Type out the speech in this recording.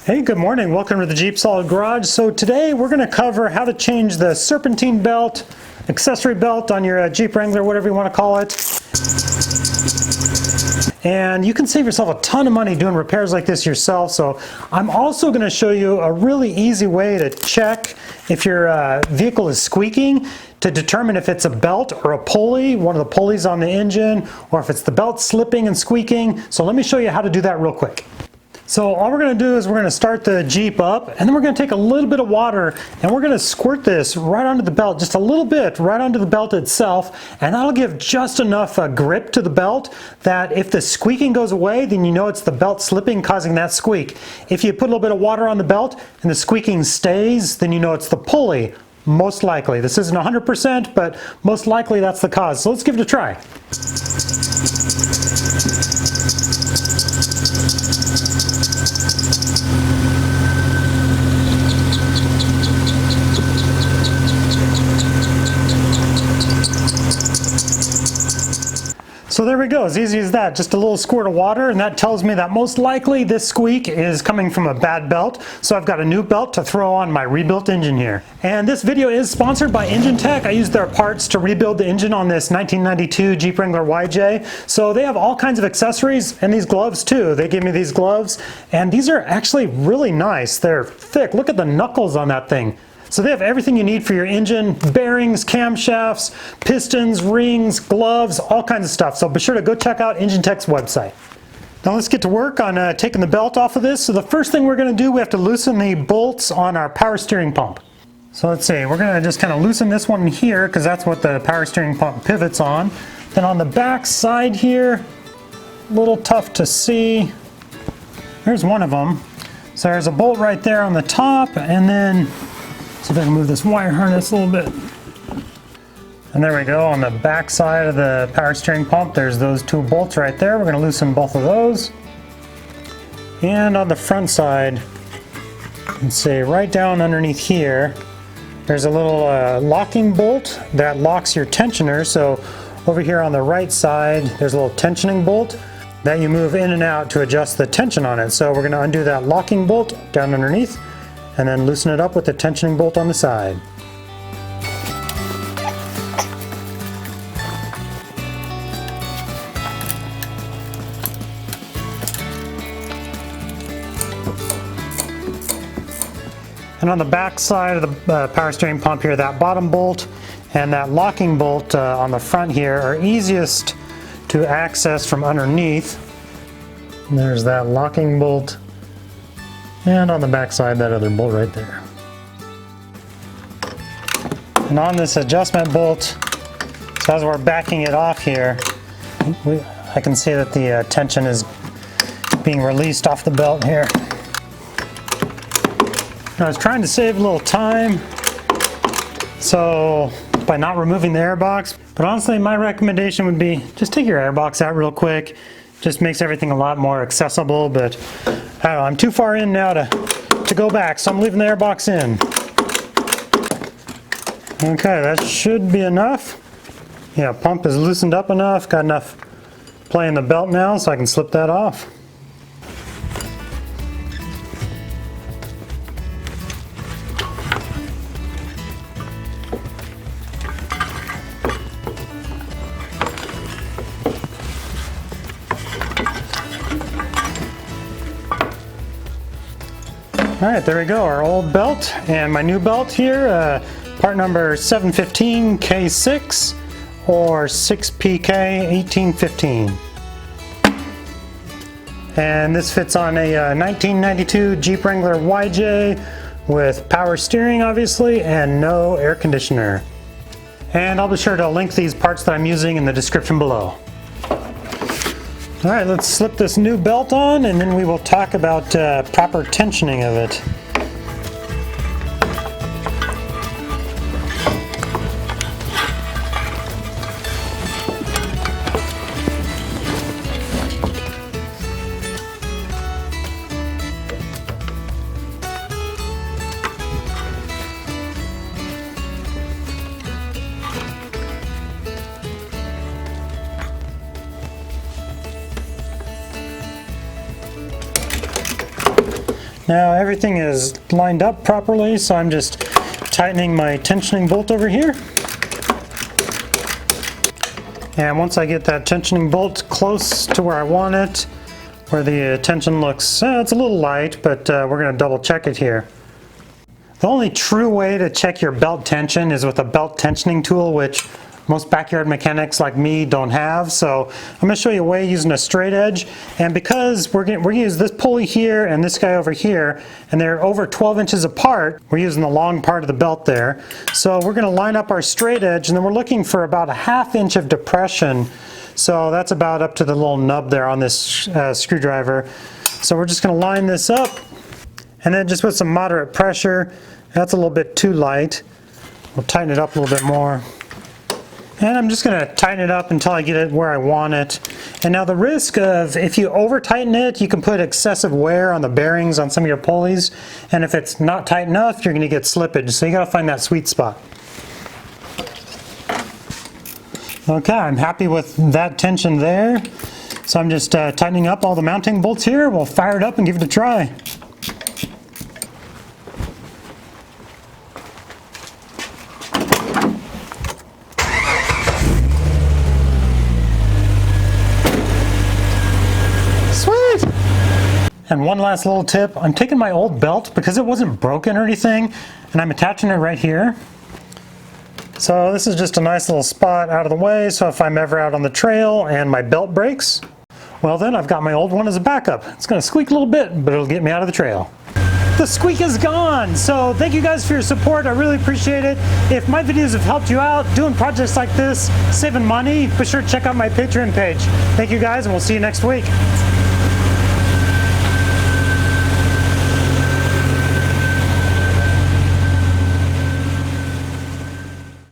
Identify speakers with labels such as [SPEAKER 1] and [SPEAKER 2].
[SPEAKER 1] Hey, good morning. Welcome to the Jeep Solid Garage. So today we're going to cover how to change the serpentine belt, accessory belt on your Jeep Wrangler, whatever you want to call it. And you can save yourself a ton of money doing repairs like this yourself. So I'm also going to show you a really easy way to check if your vehicle is squeaking, to determine if it's a belt or a pulley, one of the pulleys on the engine, or if it's the belt slipping and squeaking. So let me show you how to do that real quick. So all we're going to do is we're going to start the Jeep up, and then we're going to take a little bit of water and we're going to squirt this right onto the belt, just a little bit right onto the belt itself, and that'll give just enough grip to the belt that if the squeaking goes away, then you know it's the belt slipping causing that squeak. If you put a little bit of water on the belt and the squeaking stays, then you know it's the pulley. Most likely. This isn't 100%, but most likely that's the cause. So let's give it a try. So there we go, as easy as that, just a little squirt of water, and that tells me that most likely this squeak is coming from a bad belt. So I've got a new belt to throw on my rebuilt engine here. And this video is sponsored by Engine Tech. I used their parts to rebuild the engine on this 1992 Jeep Wrangler YJ. So they have all kinds of accessories and these gloves too. They gave me these gloves, and these are actually really nice. They're thick. Look at the knuckles on that thing. So they have everything you need for your engine: bearings, camshafts, pistons, rings, gloves, all kinds of stuff. So be sure to go check out Engine Tech's website. Now let's get to work on taking the belt off of this. So the first thing we're going to do, we have to loosen the bolts on our power steering pump. So let's see, we're going to just kind of loosen this one here because that's what the power steering pump pivots on. Then on the back side here, a little tough to see. Here's one of them. So there's a bolt right there on the top, and then see if I can move this wire harness a little bit. And there we go, on the back side of the power steering pump, there's those two bolts right there. We're going to loosen both of those. And on the front side, you can see right down underneath here, there's a little locking bolt that locks your tensioner. So over here on the right side, there's a little tensioning bolt that you move in and out to adjust the tension on it. So we're going to undo that locking bolt down underneath, and then loosen it up with the tensioning bolt on the side. And on the back side of the power steering pump here, that bottom bolt and that locking bolt on the front here are easiest to access from underneath. And there's that locking bolt. And on the back side, that other bolt right there. And on this adjustment bolt, so as we're backing it off here, I can see that the tension is being released off the belt here. I was trying to save a little time, so by not removing the airbox, but honestly my recommendation would be just take your airbox out real quick. Just makes everything a lot more accessible, but I don't know, I'm too far in now to go back, so I'm leaving the airbox in. Okay, that should be enough. Yeah, pump is loosened up enough, got enough play in the belt now, so I can slip that off. Alright, there we go, our old belt and my new belt here, part number 715K6 or 6PK1815. And this fits on a 1992 Jeep Wrangler YJ with power steering obviously and no air conditioner. And I'll be sure to link these parts that I'm using in the description below. Alright, let's slip this new belt on and then we will talk about proper tensioning of it. Now everything is lined up properly, so I'm just tightening my tensioning bolt over here. And once I get that tensioning bolt close to where I want it, where the tension looks, it's a little light, but we're going to double check it here. The only true way to check your belt tension is with a belt tensioning tool, which most backyard mechanics like me don't have. So I'm going to show you a way using a straight edge. And because we're going to use this pulley here and this guy over here, and they're over 12 inches apart, we're using the long part of the belt there. So we're going to line up our straight edge, and then we're looking for about a 1/2 inch of depression. So that's about up to the little nub there on this screwdriver. So we're just going to line this up, and then just with some moderate pressure. That's a little bit too light. We'll tighten it up a little bit more. And I'm just going to tighten it up until I get it where I want it. And now the risk of, if you over tighten it, you can put excessive wear on the bearings on some of your pulleys. And if it's not tight enough, you're going to get slippage. So you got to find that sweet spot. Okay, I'm happy with that tension there. So I'm just tightening up all the mounting bolts here. We'll fire it up and give it a try. And one last little tip, I'm taking my old belt because it wasn't broken or anything, and I'm attaching it right here. So this is just a nice little spot out of the way, so if I'm ever out on the trail and my belt breaks, well then I've got my old one as a backup. It's going to squeak a little bit, but it'll get me out of the trail. The squeak is gone! So thank you guys for your support, I really appreciate it. If my videos have helped you out doing projects like this, saving money, be sure to check out my Patreon page. Thank you guys, and we'll see you next week.